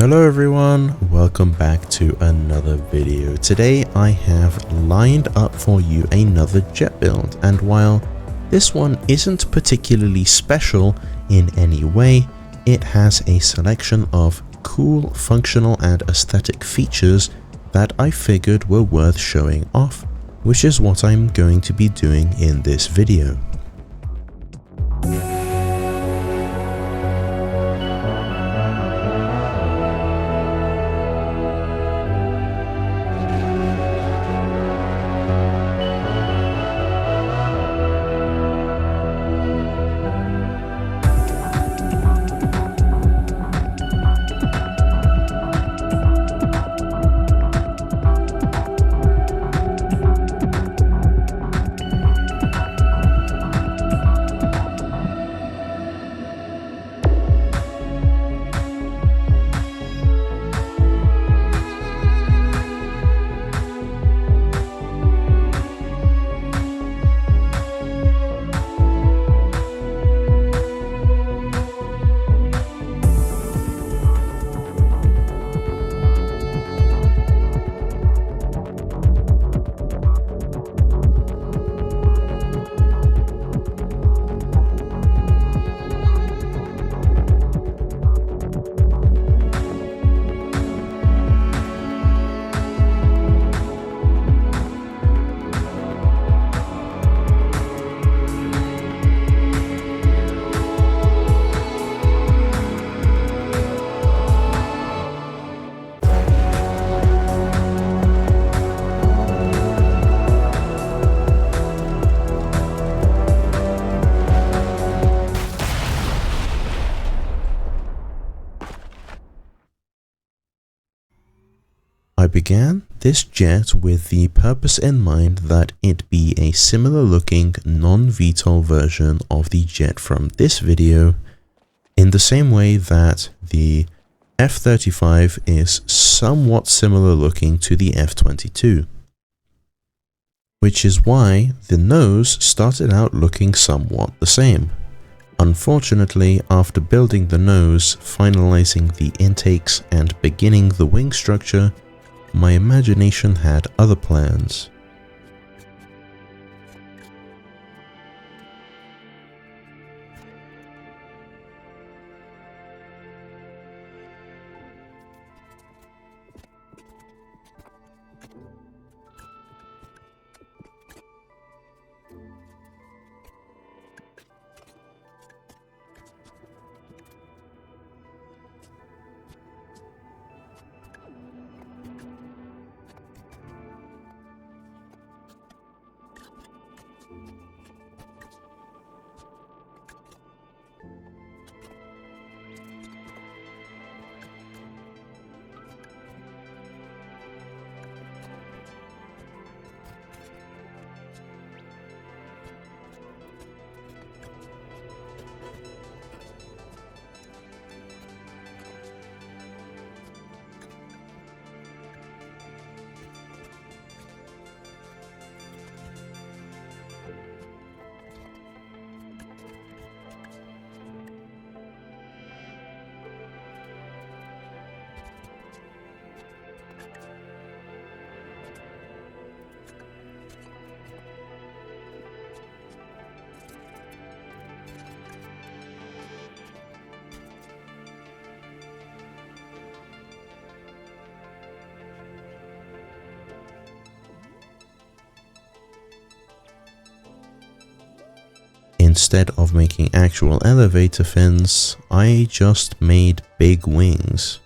Hello everyone, welcome back to another video. Today I have lined up for you another jet build, and while this one isn't particularly special in any way, it has a selection of cool, functional and aesthetic features that I figured were worth showing off, which is what I'm going to be doing in this video. I began this jet with the purpose in mind that it be a similar looking non-VTOL version of the jet from this video, in the same way that the F-35 is somewhat similar looking to the F-22. Which is why the nose started out looking somewhat the same. Unfortunately, after building the nose, finalizing the intakes and beginning the wing structure, my imagination had other plans. Instead of making actual elevator fins, I just made big wings.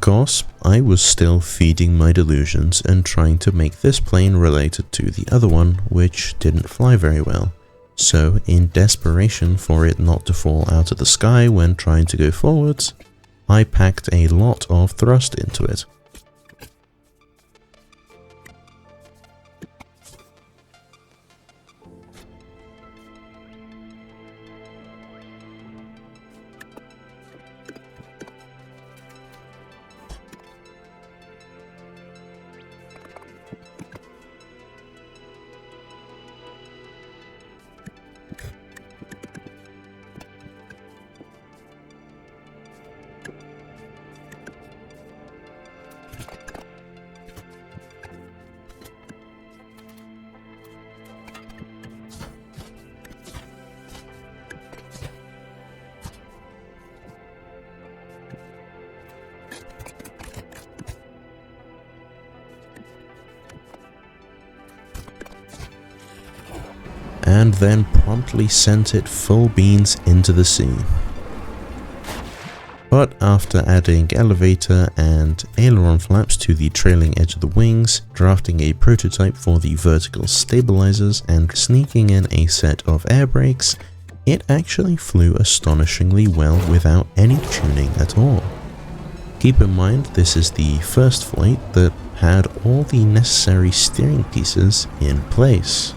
Of course, I was still feeding my delusions and trying to make this plane related to the other one, which didn't fly very well. So, in desperation for it not to fall out of the sky when trying to go forwards, I packed a lot of thrust into it. And then promptly sent it full beans into the sea. But after adding elevator and aileron flaps to the trailing edge of the wings, drafting a prototype for the vertical stabilizers, and sneaking in a set of air brakes, it actually flew astonishingly well without any tuning at all. Keep in mind, this is the first flight that had all the necessary steering pieces in place.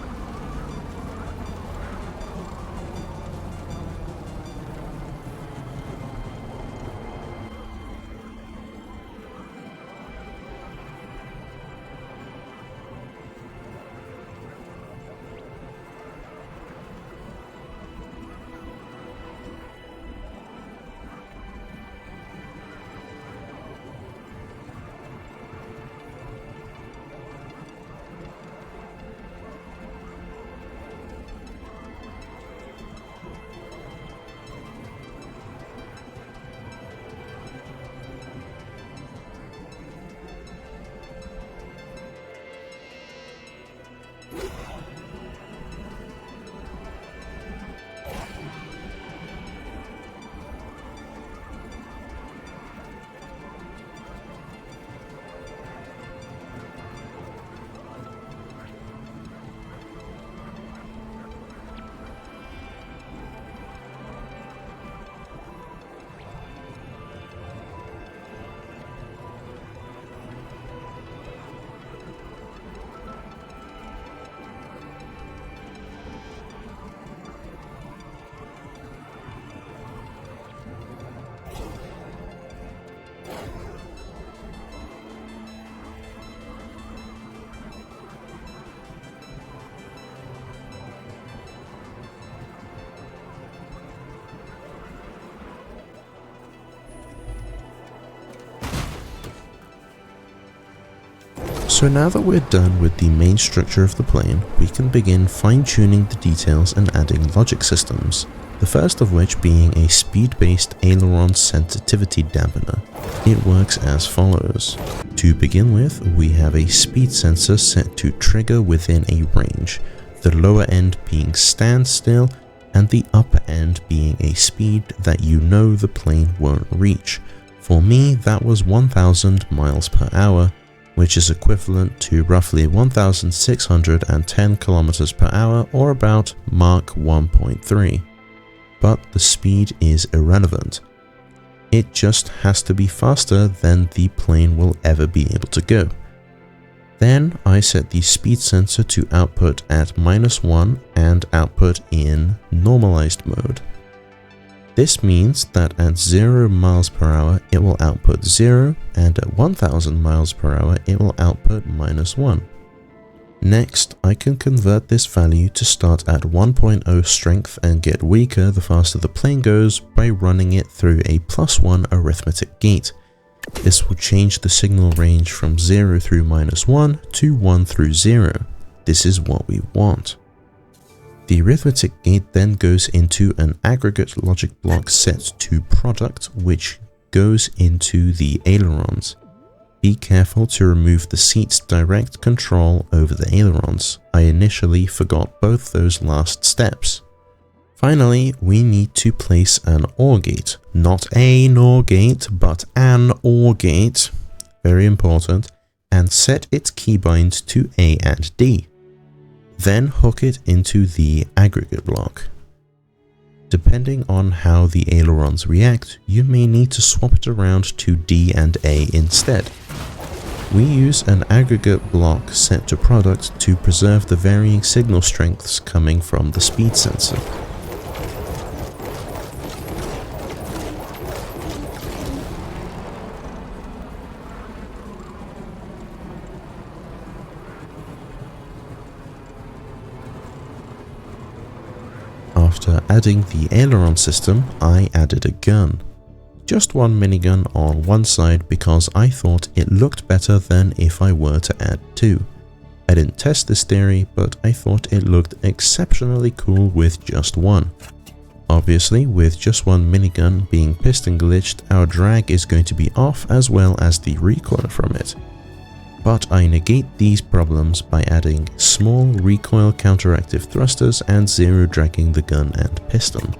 So now that we're done with the main structure of the plane, we can begin fine-tuning the details and adding logic systems, the first of which being a speed-based aileron sensitivity dampener. It works as follows. To begin with, we have a speed sensor set to trigger within a range, the lower end being standstill and the upper end being a speed that you know the plane won't reach. For me, that was 1000 miles per hour, which is equivalent to roughly 1610 kilometers per hour, or about Mach 1.3. But the speed is irrelevant. It just has to be faster than the plane will ever be able to go. Then I set the speed sensor to output at -1 and output in normalized mode. This means that at 0 miles per hour it will output 0, and at 1000 miles per hour it will output -1. Next, I can convert this value to start at 1.0 strength and get weaker the faster the plane goes by running it through a +1 arithmetic gate. This will change the signal range from 0 through -1 to 1 through 0. This is what we want. The arithmetic gate then goes into an aggregate logic block set to product, which goes into the ailerons. Be careful to remove the seat's direct control over the ailerons. I initially forgot both those last steps. Finally, we need to place an OR gate. Not a NOR gate, but an OR gate. Very important. And set its keybinds to A and D. Then hook it into the aggregate block. Depending on how the ailerons react, you may need to swap it around to D and A instead. We use an aggregate block set to product to preserve the varying signal strengths coming from the speed sensor. After adding the aileron system, I added a gun. Just one minigun on one side because I thought it looked better than if I were to add two. I didn't test this theory, but I thought it looked exceptionally cool with just one. Obviously, with just one minigun being piston glitched, our drag is going to be off as well as the recoil from it. But I negate these problems by adding small recoil counteractive thrusters and zero dragging the gun and piston.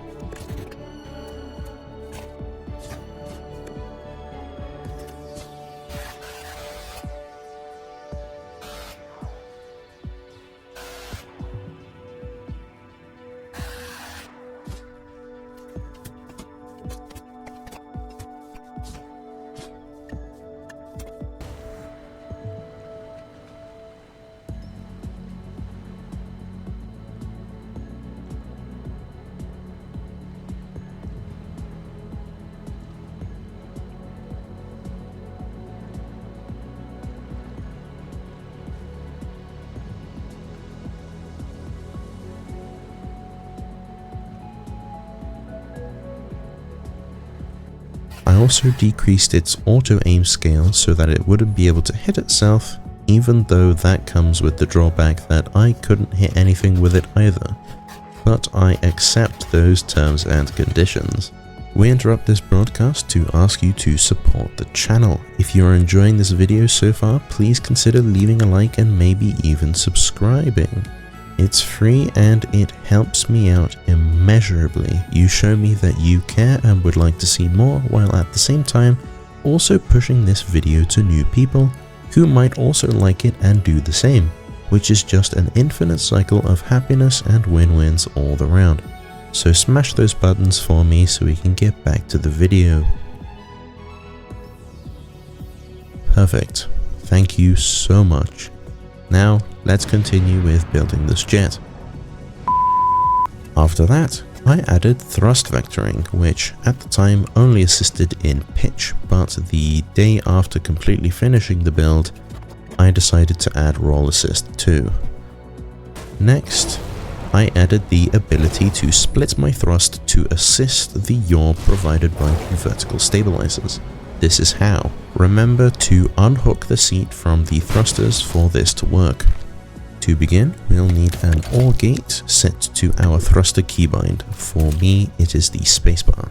I also decreased its auto-aim scale so that it wouldn't be able to hit itself, even though that comes with the drawback that I couldn't hit anything with it either. But I accept those terms and conditions. We interrupt this broadcast to ask you to support the channel. If you are enjoying this video so far, please consider leaving a like and maybe even subscribing. It's free and it helps me out immeasurably. You show me that you care and would like to see more, while at the same time also pushing this video to new people who might also like it and do the same, which is just an infinite cycle of happiness and win-wins all around. So smash those buttons for me so we can get back to the video. Perfect. Thank you so much. Now, let's continue with building this jet. After that, I added thrust vectoring, which at the time only assisted in pitch, but the day after completely finishing the build, I decided to add roll assist too. Next, I added the ability to split my thrust to assist the yaw provided by the vertical stabilizers. This is how. Remember to unhook the seat from the thrusters for this to work. To begin, we'll need an OR gate set to our thruster keybind. For me, it is the spacebar.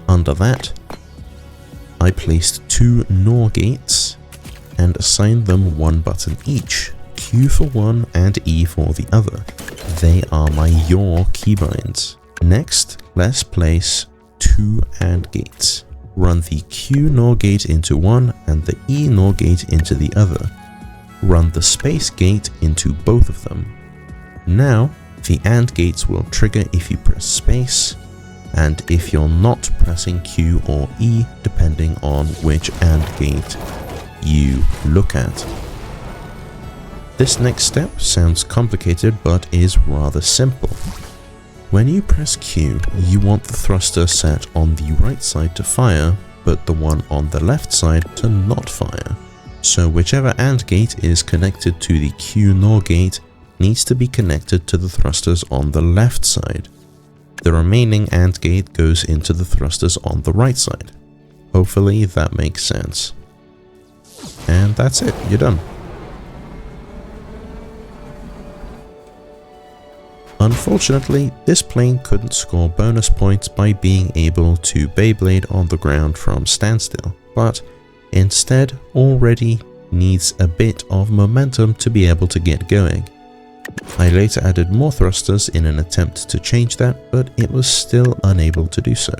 Under that, I placed two NOR gates and assigned them one button each, Q for one and E for the other. They are my yaw keybinds. Next, let's place two AND gates. Run the Q NOR gate into one and the E NOR gate into the other. Run the space gate into both of them. Now, the AND gates will trigger if you press space, and if you're not pressing Q or E, depending on which AND gate you look at. This next step sounds complicated but is rather simple. When you press Q, you want the thruster set on the right side to fire, but the one on the left side to not fire. So whichever AND gate is connected to the Q NOR gate needs to be connected to the thrusters on the left side. The remaining AND gate goes into the thrusters on the right side. Hopefully that makes sense. And that's it, you're done. Unfortunately, this plane couldn't score bonus points by being able to Beyblade on the ground from standstill, but instead already needs a bit of momentum to be able to get going. I later added more thrusters in an attempt to change that, but it was still unable to do so.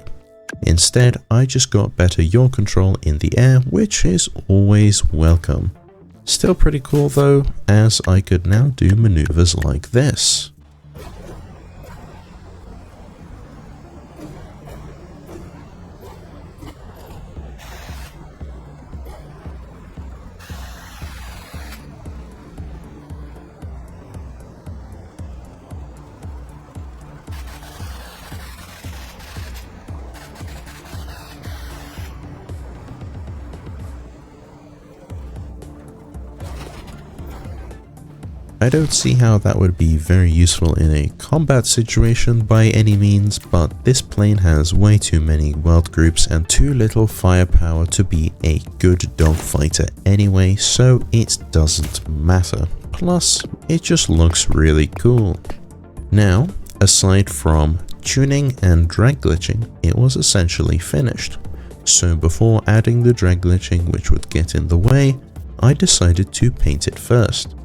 Instead, I just got better yaw control in the air, which is always welcome. Still pretty cool though, as I could now do maneuvers like this. I don't see how that would be very useful in a combat situation by any means, but this plane has way too many weld groups and too little firepower to be a good dogfighter anyway, so it doesn't matter. Plus, it just looks really cool. Now, aside from tuning and drag glitching, it was essentially finished. So before adding the drag glitching which would get in the way, I decided to paint it first.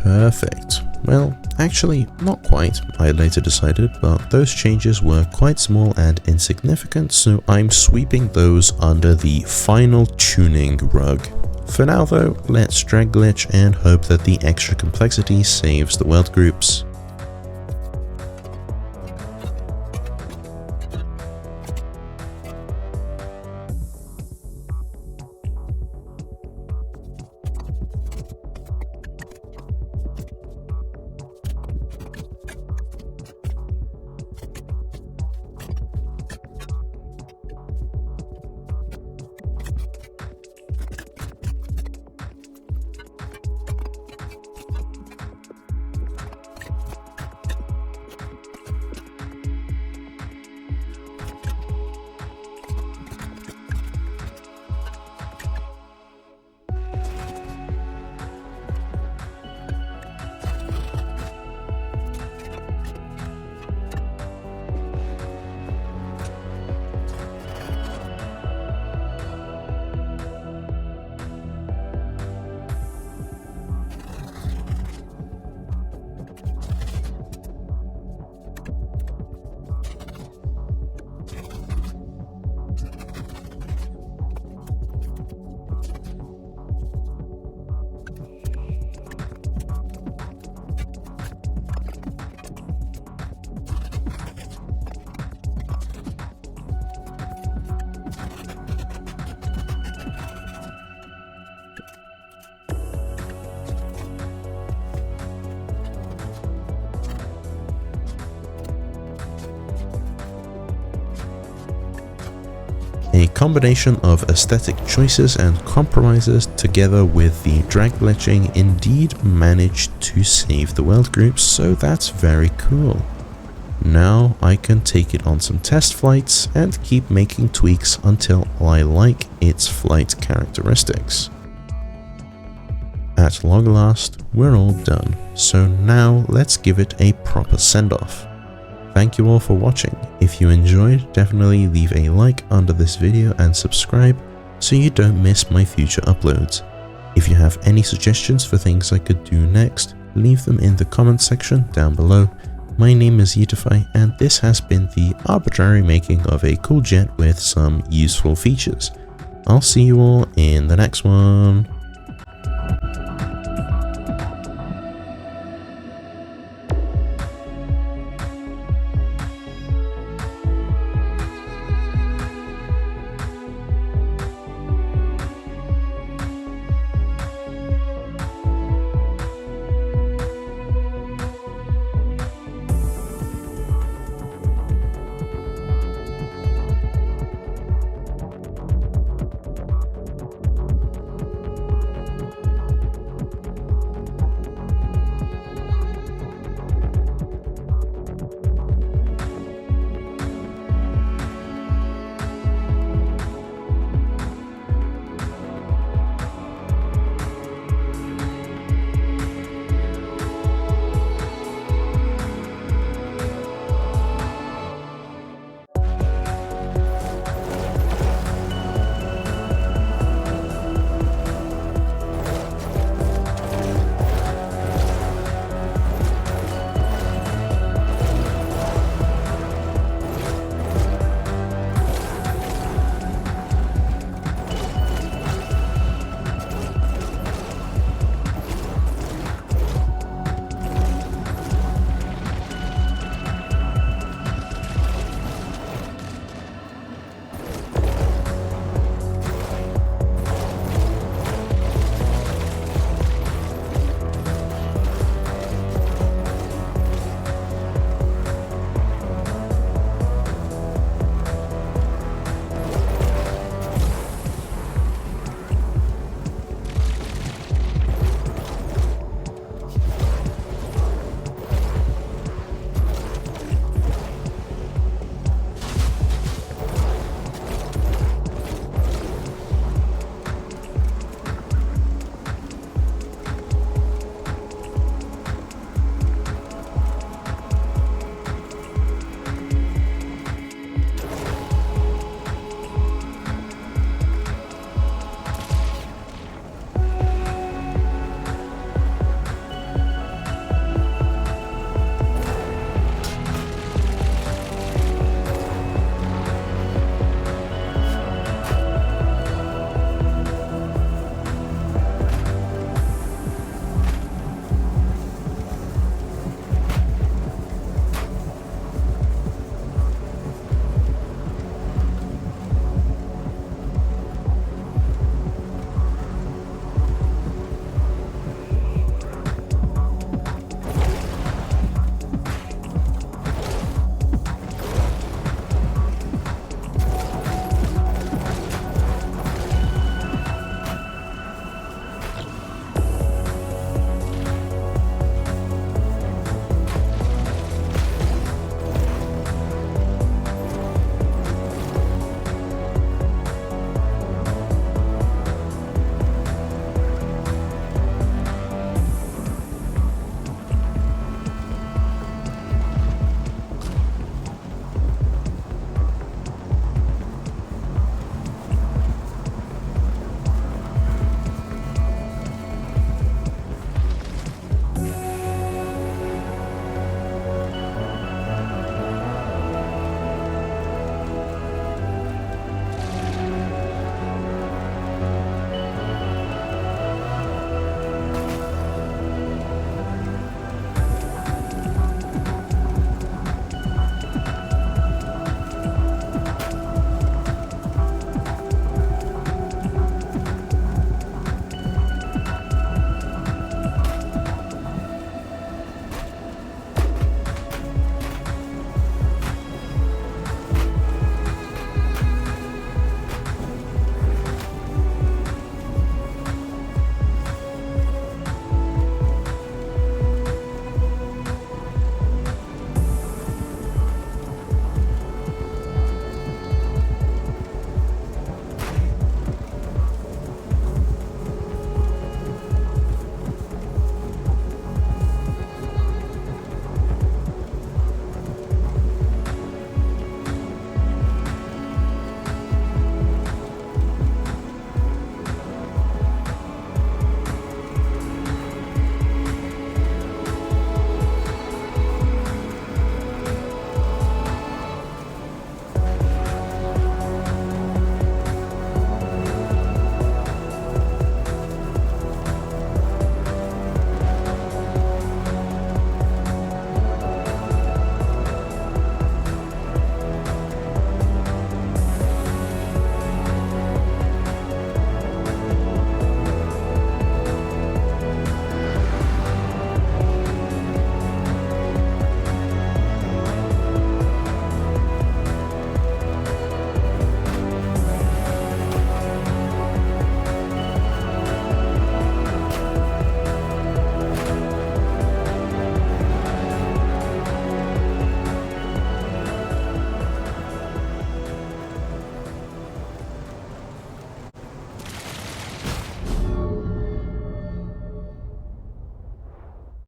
Perfect. Well, actually, not quite, I later decided, but those changes were quite small and insignificant, so I'm sweeping those under the final tuning rug. For now though, let's drag glitch and hope that the extra complexity saves the weld groups. A combination of aesthetic choices and compromises together with the drag glitching indeed managed to save the weld groups, so that's very cool. Now I can take it on some test flights and keep making tweaks until I like its flight characteristics. At long last, we're all done, so now let's give it a proper send-off. Thank you all for watching. If you enjoyed, definitely leave a like under this video and subscribe so you don't miss my future uploads. If you have any suggestions for things I could do next, leave them in the comment section down below. My name is Utify and this has been the arbitrary making of a cool jet with some useful features. I'll see you all in the next one.